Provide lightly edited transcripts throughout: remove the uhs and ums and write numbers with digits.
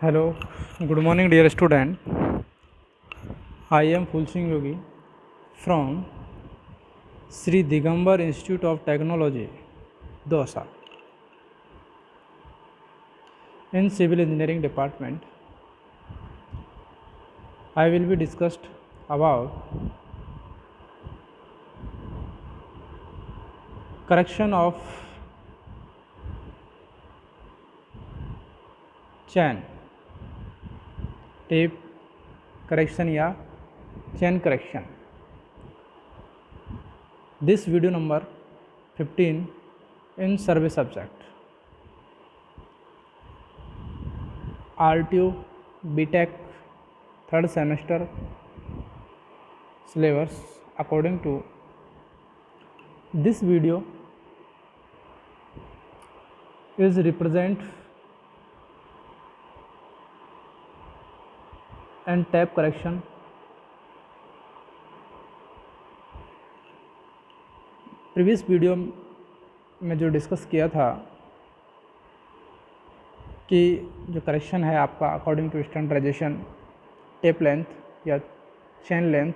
Hello, good morning, dear student. I am Phul Singh Yogi from Sri Digambar Institute of Technology, Dosa, in Civil Engineering Department. I will be discussed about correction of chain, tape correction या chain correction. This video number 15 in survey subject. RTO BTech third semester syllabus. According to this video is represent and tape correction. Previous video में जो discuss किया था कि जो correction है आपका according to standardization, tape length या chain length,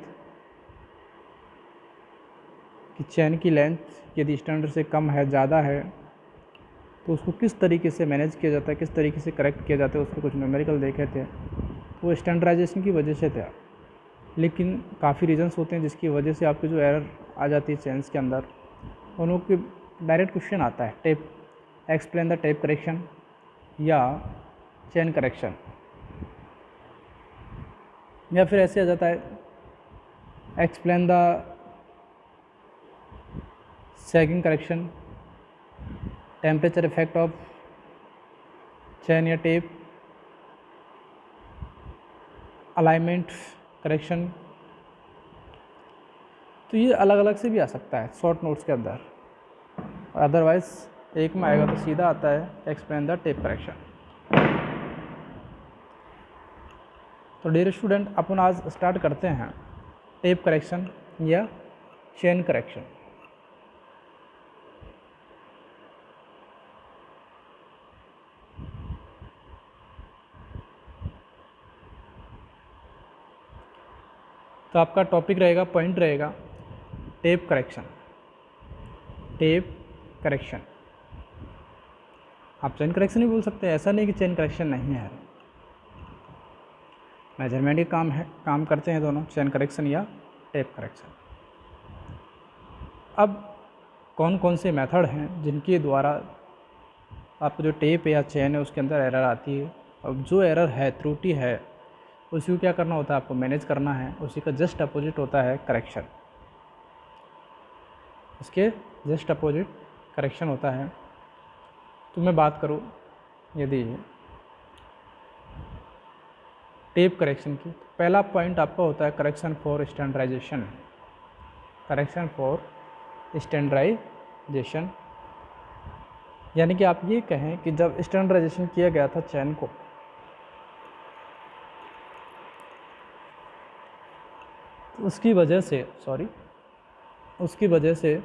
कि चेन की लेंथ यदि स्टैंडर्ड से कम है, ज़्यादा है, तो उसको किस तरीके से मैनेज किया जाता है, किस तरीके से करेक्ट किया जाता है, उसके कुछ न्यूमेरिकल देखे थे। वो स्टैंडर्डाइजेशन की वजह से था, लेकिन काफ़ी रीजंस होते हैं जिसकी वजह से आपकी जो एरर आ जाती है चेन्स के अंदर। उन के डायरेक्ट क्वेश्चन आता है, tape explain the tape correction या चेन करेक्शन, या फिर ऐसे आ जाता है explain the sagging correction, temperature effect of chain या टेप, अलाइनमेंट करेक्शन। तो ये अलग अलग से भी आ सकता है शॉर्ट नोट्स के अंदर, अदरवाइज एक में आएगा तो सीधा आता है एक्सप्लेन द टेप करेक्शन। तो डियर स्टूडेंट, अपन आज स्टार्ट करते हैं टेप करेक्शन या चेन करेक्शन। तो आपका टॉपिक रहेगा, पॉइंट रहेगा टेप करेक्शन। टेप करेक्शन, आप चेन करेक्शन ही बोल सकते हैं, ऐसा नहीं कि चेन करेक्शन नहीं है। मेजरमेंट के काम करते हैं दोनों, चेन करेक्शन या टेप करेक्शन। अब कौन कौन से मेथड हैं जिनके द्वारा आपको जो टेप या चेन है उसके अंदर एरर आती है। अब जो एरर है, त्रुटि है, उसी को क्या करना होता है, आपको मैनेज करना है। उसी का जस्ट अपोजिट होता है करेक्शन, इसके जस्ट अपोजिट करेक्शन होता है। तो मैं बात करूँ यदि टेप करेक्शन की, तो पहला पॉइंट आपका होता है correction for standardisation. Correction for standardization यानी कि आप ये कहें कि जब स्टैंडर्डाइजेशन किया गया था चेन को, तो उसकी वजह से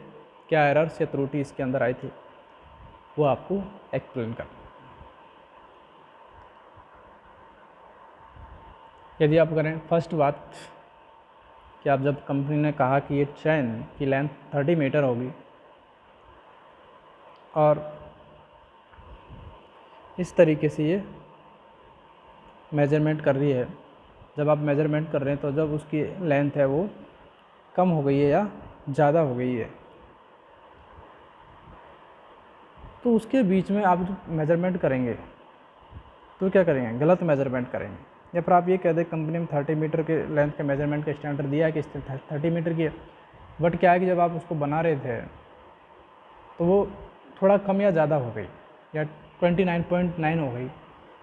क्या एरर्स या त्रुटि इसके अंदर आई थी, वो आपको एक्सप्लेन करना। यदि आप करें फर्स्ट बात कि आप जब कंपनी ने कहा कि ये चेन की लेंथ 30 मीटर होगी और इस तरीके से ये मेजरमेंट कर रही है, जब आप मेजरमेंट कर रहे हैं तो जब उसकी लेंथ है वो कम हो गई है या ज़्यादा हो गई है, तो उसके बीच में आप जो मेजरमेंट करेंगे तो क्या करेंगे, गलत मेजरमेंट करेंगे। या फिर आप ये कह दें कंपनी में 30 मीटर के लेंथ के मेजरमेंट का स्टैंडर्ड दिया है कि 30 मीटर की है, बट क्या है कि जब आप उसको बना रहे थे तो वो थोड़ा कम या ज़्यादा हो गई या 29.9 हो गई।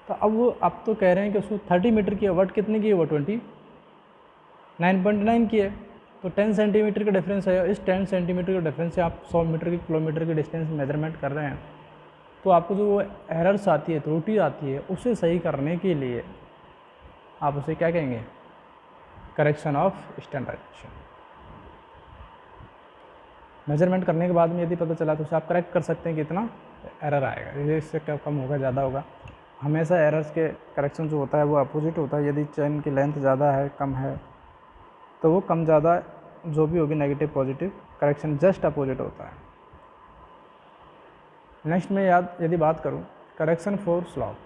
तो अब वो आप तो कह रहे हैं कि उसको 30 मीटर की है, बट कितने की है, वो 29.9 की है। तो 10 सेंटीमीटर का डिफरेंस है। इस 10 सेंटीमीटर के डिफरेंस से आप 100 मीटर की किलोमीटर की डिस्टेंस मेजरमेंट कर रहे हैं, तो आपको जो वो एरर्स आती है, त्रुटि आती है, उसे सही करने के लिए आप उसे क्या कहेंगे, करेक्शन ऑफ स्टैंडर्डाइजेशन। मेजरमेंट करने के बाद में यदि पता चला तो उसे आप करेक्ट कर सकते हैं कि इतना एरर आएगा, इससे क्या कम होगा, ज़्यादा होगा, हमेशा एरर्स के करेक्शन जो होता है वो अपोजिट होता है। यदि चेन की लेंथ ज़्यादा है कम है तो वो कम ज़्यादा जो भी होगी negative positive correction just opposite होता है। नेक्स्ट में यदि बात करूँ correction for slope,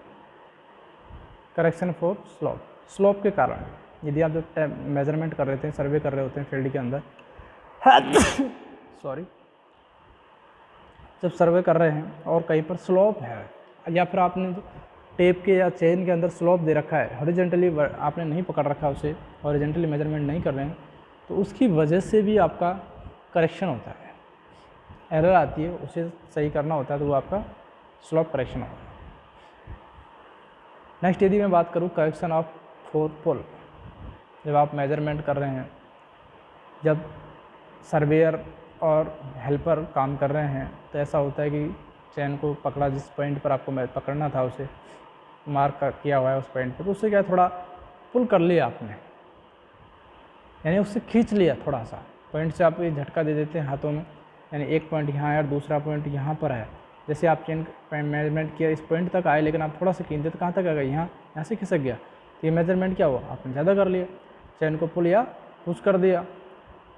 correction for slope, slope के कारण यदि आप जब मेजरमेंट कर रहे थे, सर्वे कर रहे होते हैं फील्ड के अंदर सॉरी, जब सर्वे कर रहे हैं और कहीं पर स्लॉप है या फिर आपने टेप के या चेन के अंदर स्लॉप दे रखा है, हॉरिजेंटली आपने नहीं पकड़ रखा उसे, हॉरिजेंटली मेजरमेंट नहीं कर रहे हैं, तो उसकी वजह से भी आपका करेक्शन होता है, एरर आती है, उसे सही करना होता है, तो वो आपका स्लॉप करेक्शन होता है। नेक्स्ट यदि मैं बात करूँ करेक्शन ऑफ फॉर पुल, जब आप मेजरमेंट कर रहे हैं, जब सर्वेयर और हेल्पर काम कर रहे हैं, तो ऐसा होता है कि चैन को पकड़ा जिस पॉइंट पर आपको पकड़ना था उसे मार्क किया हुआ है उस पॉइंट पर, तो उससे क्या थोड़ा पुल कर लिया आपने, यानी उससे खींच लिया थोड़ा सा पॉइंट से, आप ये झटका दे देते हैं हाथों में, यानी एक पॉइंट यहाँ है और दूसरा पॉइंट यहाँ पर है। जैसे आप चेन मेजरमेंट किया इस पॉइंट तक आए, लेकिन आप थोड़ा सा खींचते तो कहाँ तक आ गया, यहाँ से खिसक गया, तो ये मेजरमेंट क्या हुआ, आपने ज़्यादा कर लिया, चेन को पुल या पुश कर दिया।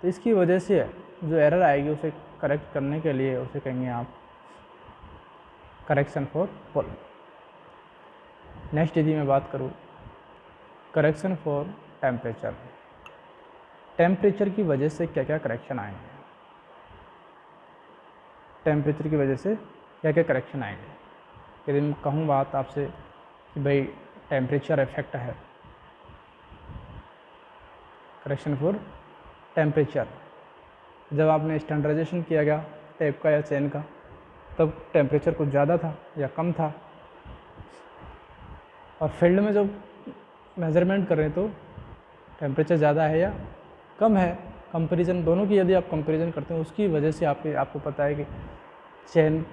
तो इसकी वजह से जो एरर आएगी उसे करेक्ट करने के लिए उसे कहेंगे आप करेक्शन फॉर पुल। नेक्स्ट यदि मैं बात करूँ करेक्शन फॉर टेम्परेचर, टेम्परेचर की वजह से क्या क्या करेक्शन आएंगे, टेम्परेचर की वजह से क्या क्या करेक्शन आएंगे। यदि मैं कहूँ बात आपसे कि भाई टेम्परेचर इफेक्ट है, करेक्शन फॉर टेम्परेचर, जब आपने स्टैंडर्डाइजेशन किया गया टेप का या चेन का, तब टेम्परेचर कुछ ज़्यादा था या कम था, और फील्ड में जब मेजरमेंट कर रहे हैं तो टेम्परेचर ज़्यादा है या कम है, कंपैरिजन दोनों की यदि आप कंपैरिजन करते हैं उसकी वजह से आपको पता है कि चेन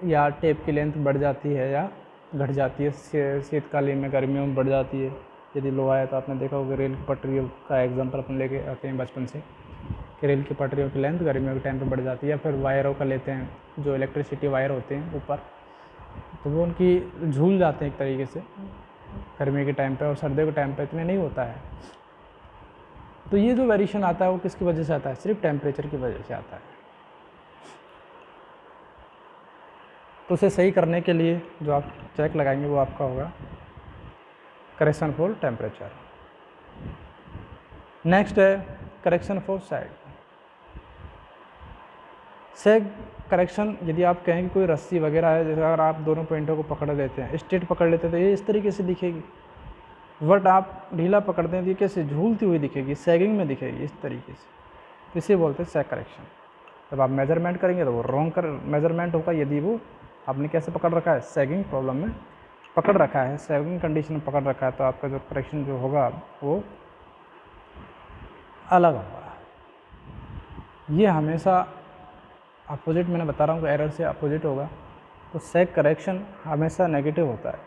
या टेप की लेंथ बढ़ जाती है या घट जाती है, शीतकालीन में गर्मियों में बढ़ जाती है। यदि लो आया तो आपने देखा होगा, रेल की पटरियों का एग्जांपल अपन लेके आते हैं बचपन से कि रेल की पटरियों की लेंथ गर्मियों के टाइम पे बढ़ जाती है, या फिर वायरों का लेते हैं, जो इलेक्ट्रिसिटी वायर होते हैं ऊपर, तो वो उनकी झूल जाते हैं एक तरीके से गर्मी के टाइम पे, और सर्दियों के टाइम पे इतने नहीं होता है। तो ये जो वेरिएशन आता है वो किसकी वजह से आता है, सिर्फ टेम्परेचर की वजह से आता है। तो उसे सही करने के लिए जो आप चेक लगाएंगे वो आपका होगा करेक्शन फॉर टेम्परेचर। नेक्स्ट है correction for sag. Sag correction, यदि आप कहें कि कोई रस्सी वगैरह है, जैसे अगर आप दोनों पॉइंटों को पकड़ लेते हैं, स्ट्रेट पकड़ लेते हैं तो ये इस तरीके से दिखेगी, बट आप ढीला पकड़ते हैं तो ये कैसे झूलती हुई दिखेगी, सैगिंग में दिखेगी इस तरीके से, तो इसे बोलते हैं सैग करेक्शन। जब आप मेजरमेंट करेंगे तो वो रॉन्ग मेजरमेंट होगा, यदि वो आपने कैसे पकड़ रखा है, सैगिंग प्रॉब्लम में पकड़ रखा है, सैगिंग कंडीशन में पकड़ रखा है, तो आपका जो करेक्शन जो होगा वो अलग होगा। ये हमेशा अपोजिट, मैंने बता रहा हूँ कि एरर से अपोजिट होगा, तो सैग करेक्शन हमेशा नेगेटिव होता है,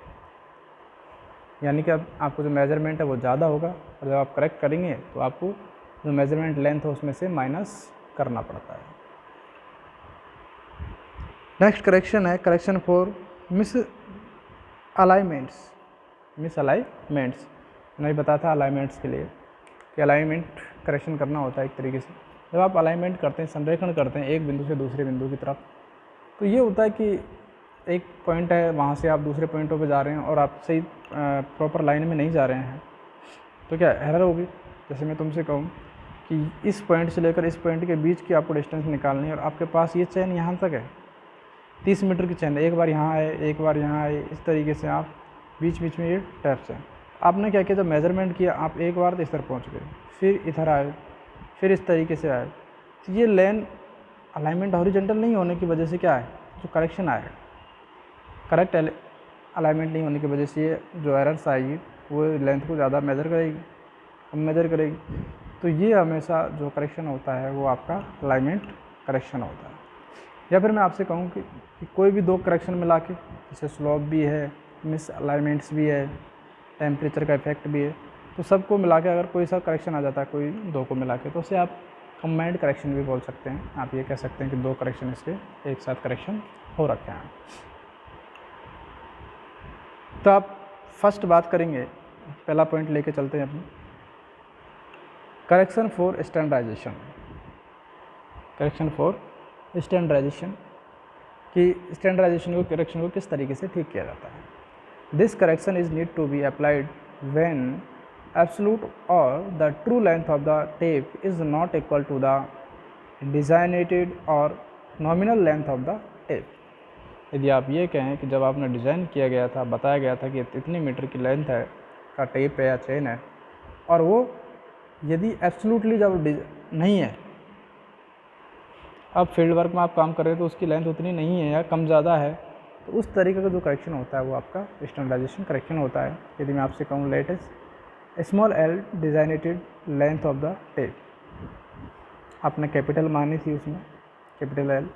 यानी कि अब आपको जो मेजरमेंट है वो ज़्यादा होगा, और जब आप करेक्ट करेंगे तो आपको जो मेजरमेंट लेंथ है उसमें से माइनस करना पड़ता है। नेक्स्ट करेक्शन है correction for miss alignments. Miss alignments मैंने बताया था अलाइनमेंट्स के लिए कि अलाइनमेंट करेक्शन करना होता है एक तरीके से। जब आप अलाइनमेंट करते हैं, संरेखण करते हैं एक बिंदु से दूसरे बिंदु की तरफ, तो ये होता है कि एक पॉइंट है, वहाँ से आप दूसरे पॉइंटों पे जा रहे हैं और आप सही प्रॉपर लाइन में नहीं जा रहे हैं, तो क्या एरर होगी। जैसे मैं तुमसे कहूँ कि इस पॉइंट से लेकर इस पॉइंट के बीच की आपको डिस्टेंस निकालनी है, और आपके पास ये चैन यहाँ तक है, 30 मीटर की चैन, एक बार यहाँ आए एक बार यहाँ आए, इस तरीके से आप बीच बीच में ये टैप्स हैं। आपने क्या किया, जब मेजरमेंट किया आप एक बार तो इस तरह पहुँच गए, फिर इधर आए, फिर इस तरीके से आए, तो ये लेन अलाइनमेंट हॉरिजॉन्टल नहीं होने की वजह से क्या है, जो करेक्शन आएगा, करेक्ट अलाइनमेंट नहीं होने की वजह से ये जो एरर्स आएगी वो लेंथ को ज़्यादा मेजर करेगी, कम मेजर करेगी। तो ये हमेशा जो करेक्शन होता है वो आपका अलाइनमेंट करेक्शन होता है। या फिर मैं आपसे कहूँ कि कोई भी दो करेक्शन मिला के, जैसे स्लोप भी है, मिस अलाइनमेंट्स भी है, टेम्परेचर का इफेक्ट भी है, तो सबको मिला के अगर कोई सा करेक्शन आ जाता है, कोई दो को मिला के, तो उसे आप कंबाइंड करेक्शन भी बोल सकते हैं। आप ये कह सकते हैं कि दो करेक्शन इसके एक साथ करेक्शन हो रखे हैं। तो आप फर्स्ट बात करेंगे, पहला पॉइंट लेके चलते हैं अपनी, correction for standardisation. Correction for standardisation कि स्टैंडर्डाइजेशन को, करेक्शन को किस तरीके से ठीक किया जाता है। This correction is need to be applied when absolute और the true length of the tape is not equal to the designated और nominal length of the tape. यदि आप ये कहें कि जब आपने डिज़ाइन किया गया था, बताया गया था कि इतनी मीटर की लेंथ है का टेप है या चेन है, और वो यदि एब्सोल्युटली जब नहीं है, अब फील्ड वर्क में आप काम कर रहे हैं तो उसकी लेंथ उतनी नहीं है या कम ज़्यादा है, तो उस तरीके का जो करेक्शन होता है वो आपका स्टैंडर्डाइजेशन करेक्शन होता है। यदि मैं आपसे कहूँ let is small L designated length of the tape, आपने कैपिटल मानी थी उसमें, capital L,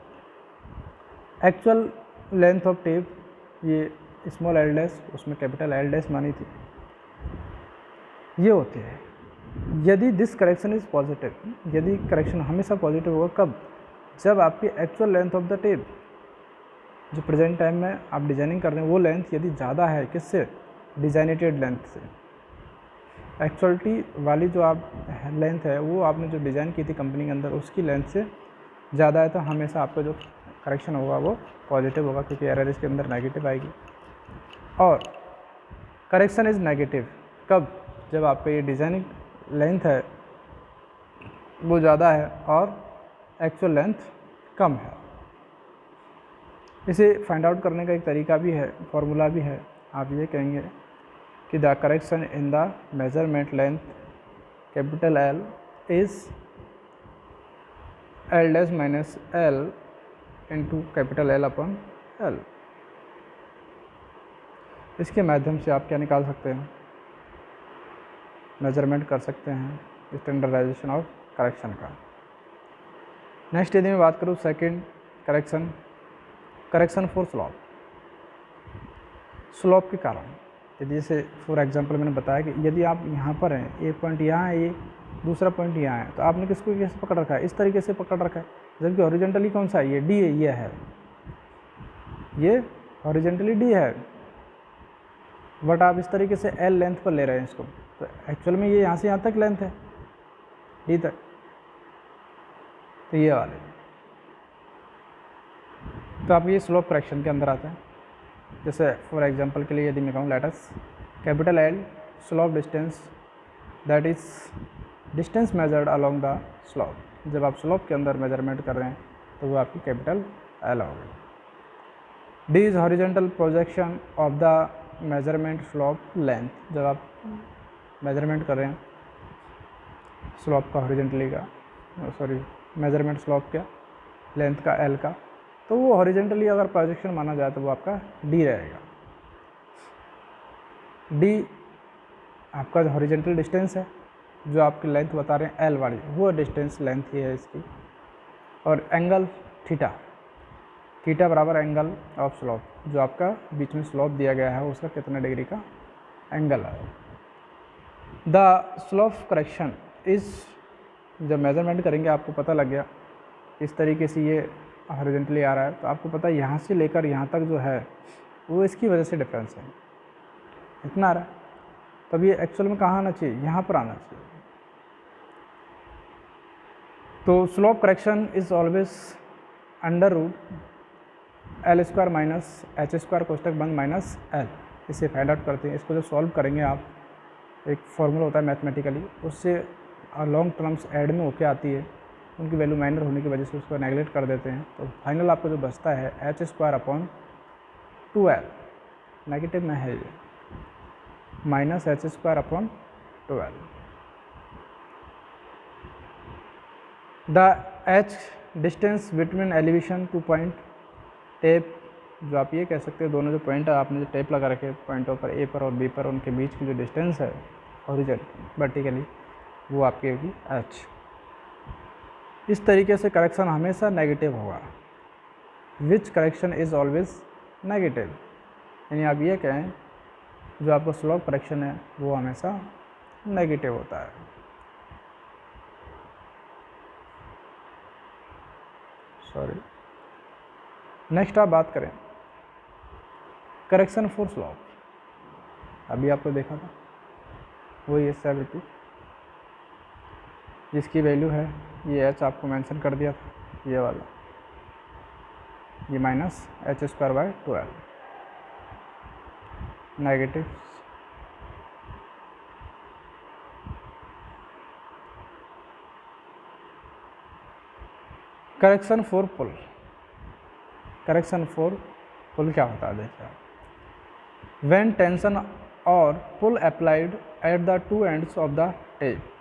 actual length of tape ये स्मॉल एल डैश, उसमें कैपिटल एल डैश मानी थी, ये होती है। यदि दिस करेक्शन इज़ पॉजिटिव, यदि करेक्शन हमेशा पॉजिटिव होगा कब, जब आपकी actual length of the tape जो प्रेजेंट टाइम में आप डिजाइनिंग कर रहे हैं वो लेंथ यदि ज़्यादा है किससे, डिजाइनेटेड लेंथ से। एक्चुअलिटी वाली जो आप लेंथ है वो आपने जो डिज़ाइन की थी कंपनी के अंदर उसकी लेंथ से ज़्यादा है, तो हमेशा आपका जो करेक्शन होगा वो पॉजिटिव होगा, क्योंकि एरर इसके अंदर नेगेटिव आएगी। और करेक्शन इज़ नेगेटिव कब, जब आपका ये डिज़ाइनिंग लेंथ है वो ज़्यादा है और एक्चुअल लेंथ कम है। इसे फाइंड आउट करने का एक तरीका भी है, फॉर्मूला भी है। आप ये कहेंगे कि the correction in the measurement length capital L is L dash minus L into capital L upon L. इसके माध्यम से आप क्या निकाल सकते हैं, मेजरमेंट कर सकते हैं स्टैंडर्डाइजेशन ऑफ करेक्शन का। नेक्स्ट यदि मैं बात करूँ second correction, correction for slope, slope के कारण। यदि जैसे फॉर एग्जांपल मैंने बताया कि यदि आप यहाँ पर हैं, एक पॉइंट यहाँ है, ये दूसरा पॉइंट यहाँ है, तो आपने किसको कैसे पकड़ रखा है, इस तरीके से पकड़ रखा है, जबकि हॉरिजॉन्टली कौन सा है, ये डी है, ये हॉरिजॉन्टली डी है, बट आप इस तरीके से एल लेंथ पर ले रहे हैं इसको, तो एक्चुअल में ये यहाँ से यहाँ तक लेंथ है, डी तक, तो ये वाले, तो आप ये स्लोप करेक्शन के अंदर आते हैं। जैसे फॉर एग्जांपल के लिए यदि मैं कहूँ let's capital L slope distance, that is distance measured along the slope, जब आप स्लोप के अंदर मेजरमेंट कर रहे हैं तो वो आपकी कैपिटल एल होगी। D is horizontal projection of the measurement slope length, जब आप मेजरमेंट कर रहे हैं स्लोप का, हॉरिजॉन्टली का, सॉरी मेजरमेंट स्लोप का, लेंथ का, एल का, तो वो हॉरिजॉन्टली अगर प्रोजेक्शन माना जाए तो वो आपका डी रहेगा। डी आपका जो हॉरिजॉन्टल डिस्टेंस है, जो आपकी लेंथ बता रहे हैं एल वाली, वो डिस्टेंस लेंथ ही है इसकी। और एंगल थीटा, थीटा बराबर एंगल ऑफ स्लोप, जो आपका बीच में स्लोप दिया गया है उसका कितना डिग्री का एंगल है। द स्लोप करेक्शन इज़, जब मेजरमेंट करेंगे आपको पता लग गया इस तरीके से ये हॉरिजॉन्टली आ रहा है, तो आपको पता है यहाँ से लेकर यहाँ तक जो है वो इसकी वजह से डिफरेंस है, इतना आ रहा है, तब ये एक्चुअल में कहाँ आना चाहिए, यहाँ पर आना चाहिए। तो slope correction is always under root L square minus H square कोष्टक बंद माइनस एल। इसे फाइंड आउट करते हैं, इसको जब सॉल्व करेंगे आप, एक फॉर्मूला होता है मैथमेटिकली, उससे लॉन्ग टर्म्स ऐड में होके आती है, उनकी वैल्यू माइनर होने की वजह से उसको नेगलेक्ट कर देते हैं, तो फाइनल आपको जो बचता है H square upon 2l, negative में है ये, minus H square upon 2l। The H distance between elevation two point tape, जो आप ये कह सकते हैं दोनों जो पॉइंट है आपने जो टेप लगा रखे पॉइंटों पर ए पर और बी पर, उनके बीच की जो डिस्टेंस है हॉरिजॉन्टल वर्टिकली, वो आपकी होगी एच। इस तरीके से करेक्शन हमेशा नेगेटिव होगा, विच करेक्शन इज़ ऑलवेज नेगेटिव, यानी आप ये कहें जो आपका स्लोप करेक्शन है वो हमेशा नेगेटिव होता है। सॉरी, नेक्स्ट आप बात करें करेक्शन फॉर स्लोप। अभी आपको देखा था वही है 72, जिसकी वैल्यू है ये h आपको मेंशन कर दिया था ये वाला, ये minus h²/12 negative. Correction for pull, correction for pull क्या होता है देखिए, व्हेन टेंशन और pull applied at the two ends of the tape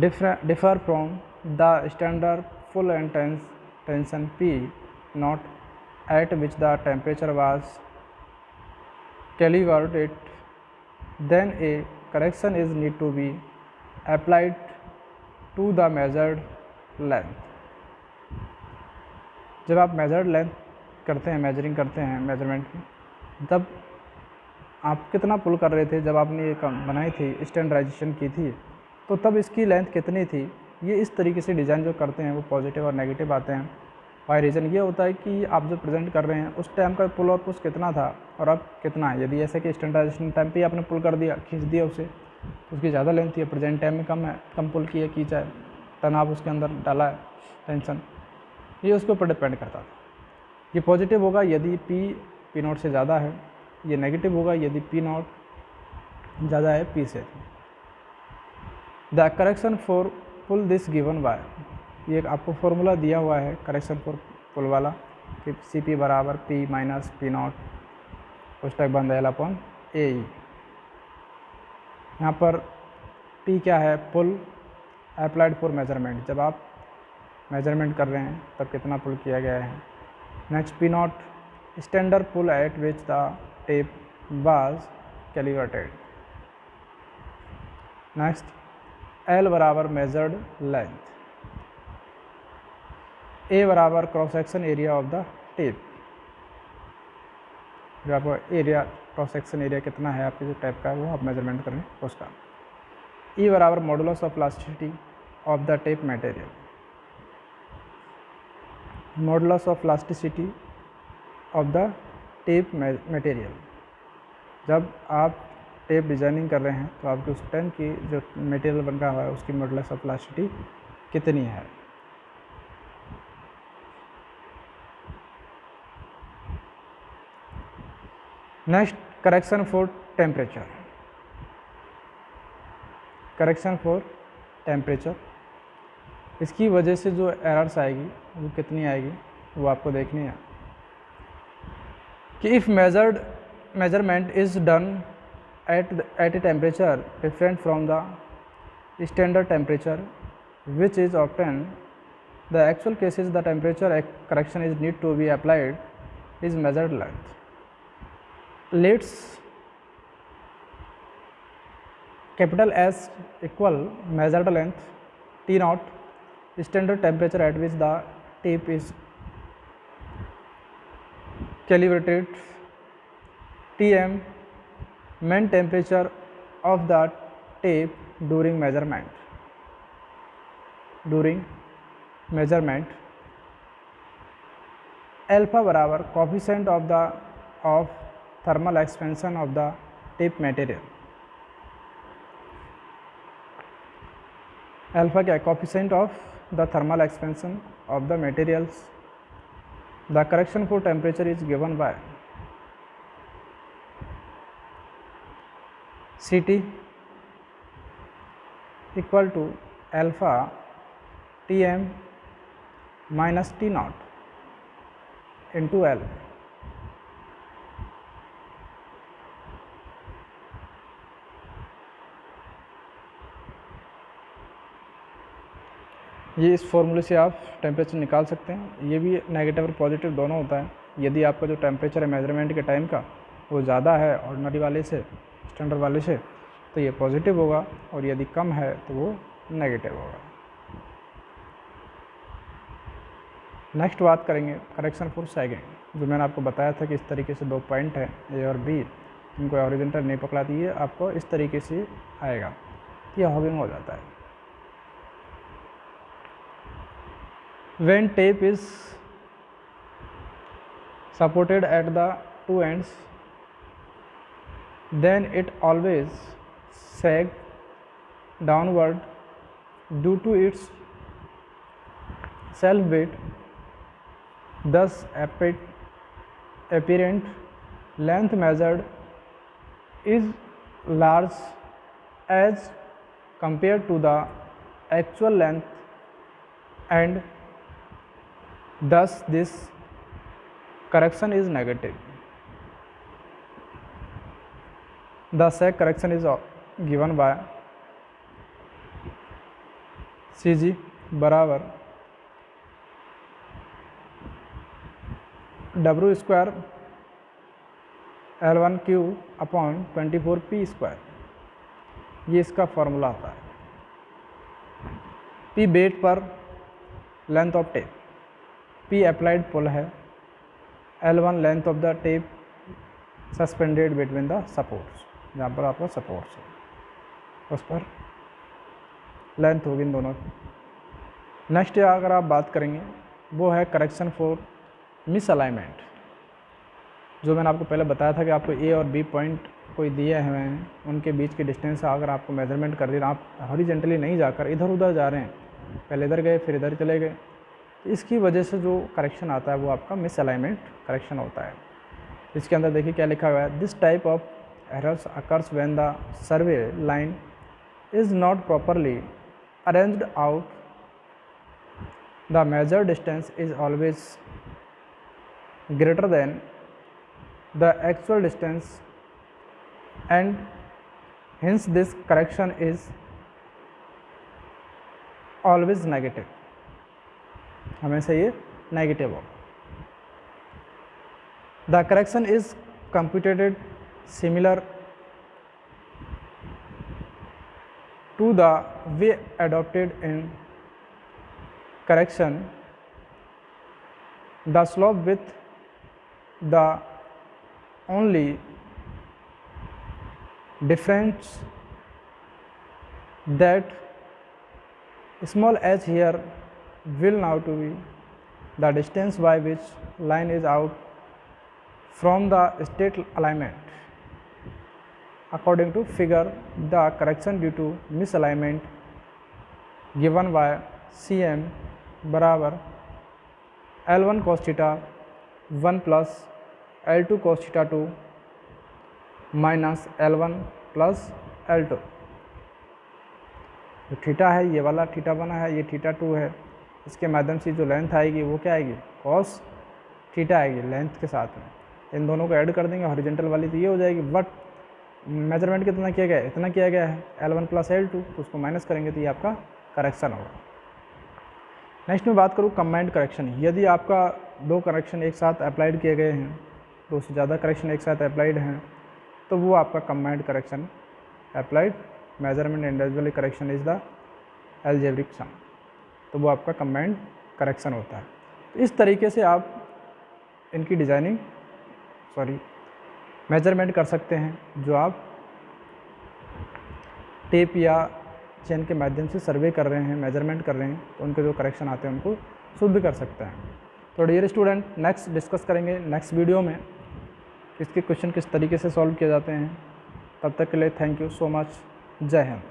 differ from the standard pull and tension P naught at which the temperature was calibrated, then a correction is need to be applied to the measured length। जब आप measured length करते हैं, measuring करते हैं measurement की, तब आप कितना पुल कर रहे थे जब आपने ये बनाई थी स्टैंडर्डाइजेशन की थी, तो तब इसकी लेंथ कितनी थी। ये इस तरीके से डिज़ाइन जो करते हैं वो पॉजिटिव और नेगेटिव आते हैं। वाई रीज़न ये होता है कि आप जो प्रेजेंट कर रहे हैं उस टाइम का पुल और पुश कितना था और अब कितना है। यदि ऐसे कि स्टैंडर्डाइजेशन टाइम पे आपने पुल कर दिया, खींच दिया उसे, उसकी ज़्यादा लेंथ थी, प्रेजेंट टाइम में कम है, कम पुल किया खींचा है, तनाव उसके अंदर डाला है, टेंशन, ये उसके ऊपर डिपेंड करता था। ये पॉजिटिव होगा यदि पी नॉट से ज़्यादा है, ये नेगेटिव होगा यदि पी नॉट ज़्यादा है पी से। The correction for pull this given by, ये आपको फॉर्मूला दिया हुआ है करेक्शन फॉर पुल वाला कि सी पी बराबर पी माइनस पी नॉट उस तक बंद एल अपॉन ए ई। यहाँ पर पी क्या है, पुल अप्लाइड फॉर मेजरमेंट, जब आप मेजरमेंट कर रहे हैं तब कितना पुल किया गया है। Next P not standard pull at which the tape was calibrated. Next L बराबर मेजर्ड लेंथ, ए बराबर cross section area of the tape, जो आपको एरिया क्रॉस सेक्शन एरिया कितना है आपके जो टेप का है वो आप मेजरमेंट करें उसका। ई बराबर modulus of plasticity of the tape material, modulus of plasticity of the tape material, जब आप टेप डिजाइनिंग कर रहे हैं तो आपके उस टाइम की जो मटेरियल बन रहा है उसकी मॉडुलस ऑफ प्लास्टिसिटी कितनी है। Next correction for temperature, correction for temperature, इसकी वजह से जो एरर्स आएगी वो कितनी आएगी वो आपको देखनी है कि if measurement is done at a temperature different from the standard temperature which is obtained, the actual cases the temperature correction is need to be applied is measured length. Let's capital S equal measured length T naught, standard temperature at which the tape is calibrated, Tm mean temperature of the tape during measurement, alpha बराबर coefficient of thermal expansion of the tape material, alpha क्या है, coefficient of the thermal expansion of the materials। The correction for temperature is given by Ct equal to alpha Tm minus T naught into L। ये इस फॉर्मूले से आप temperature निकाल सकते हैं। ये भी नेगेटिव और पॉजिटिव दोनों होता है। यदि आपका जो टेम्परेचर है मेजरमेंट के टाइम का वो ज़्यादा है ऑर्डिनरी वाले से, स्टैंडर्ड वाले से, तो ये पॉजिटिव होगा, और यदि कम है तो वो नेगेटिव होगा। नेक्स्ट बात करेंगे करेक्शन फॉर सैगिंग, जो मैंने आपको बताया था कि इस तरीके से दो पॉइंट हैं ए और बी, इनको हॉरिजॉन्टल नहीं पकड़ा दिए, आपको इस तरीके से आएगा, ये हॉगिंग हो जाता है। When tape is supported at the two ends then it always sag downward due to its self weight, thus apparent length measured is large as compared to the actual length, and thus this correction is negative. The sag correction is given by CG बराबर W square L1 cube upon 24P square, ये इसका formula आता है। P बेट पर length of tape, P applied pull है, L1 length of the tape suspended between the supports, जहाँ पर आपका सपोर्ट्स है उस पर लेंथ होगी इन दोनों की। नेक्स्ट अगर आप बात करेंगे वो है करेक्शन फॉर मिसअलाइनमेंट। जो मैंने आपको पहले बताया था कि आपको ए और बी पॉइंट कोई दिए हुए हैं, उनके बीच की डिस्टेंस अगर आपको मेजरमेंट कर दी, आप हॉरिजेंटली नहीं जाकर इधर उधर जा रहे हैं, पहले इधर गए फिर इधर चले गए, तो इसकी वजह से जो करेक्शन आता है वो आपका मिसअलाइनमेंट करेक्शन होता है। इसके अंदर देखिए क्या लिखा हुआ है, this type of errors occurs when the survey line is not properly arranged out, the measured distance is always greater than the actual distance, and hence this correction is always negative, हमेशा ये negative हो। The correction is computed similar to the way adopted in correction, the slope with the only difference that small h here will now to be the distance by which line is out from the state alignment. According to figure, the correction due to misalignment given by CM बराबर L1 cos theta 1 plus L2 cos theta 2 minus L1 plus L2। जो theta है ये वाला theta बना है, ये theta 2 है, इसके माध्यम से जो लेंथ आएगी वो क्या आएगी, कॉस थीटा आएगी लेंथ के साथ में। इन दोनों को ऐड कर देंगे हॉरिजेंटल वाली, तो ये हो जाएगी। बट मेजरमेंट कितना किया गया है, इतना किया गया है L1 प्लस L2, तो उसको माइनस करेंगे तो ये आपका करेक्शन होगा। नेक्स्ट में बात करूँ कंबाइंड करेक्शन। यदि आपका दो करेक्शन एक साथ अप्लाइड किए गए हैं, दो से ज़्यादा करेक्शन एक साथ अप्लाइड हैं, तो वो आपका combined correction applied measurement individually correction is the algebraic sum, तो वो आपका कंबाइंड करेक्शन होता है। तो इस तरीके से आप इनकी डिज़ाइनिंग मेजरमेंट कर सकते हैं। जो आप टेप या चेन के माध्यम से सर्वे कर रहे हैं, मेजरमेंट कर रहे हैं, तो उनके जो करेक्शन आते हैं उनको शुद्ध कर सकते हैं। तो डियर स्टूडेंट, नेक्स्ट डिस्कस करेंगे नेक्स्ट वीडियो में इसके क्वेश्चन किस तरीके से सॉल्व किए जाते हैं। तब तक के लिए थैंक यू सो मच। जय हिंद।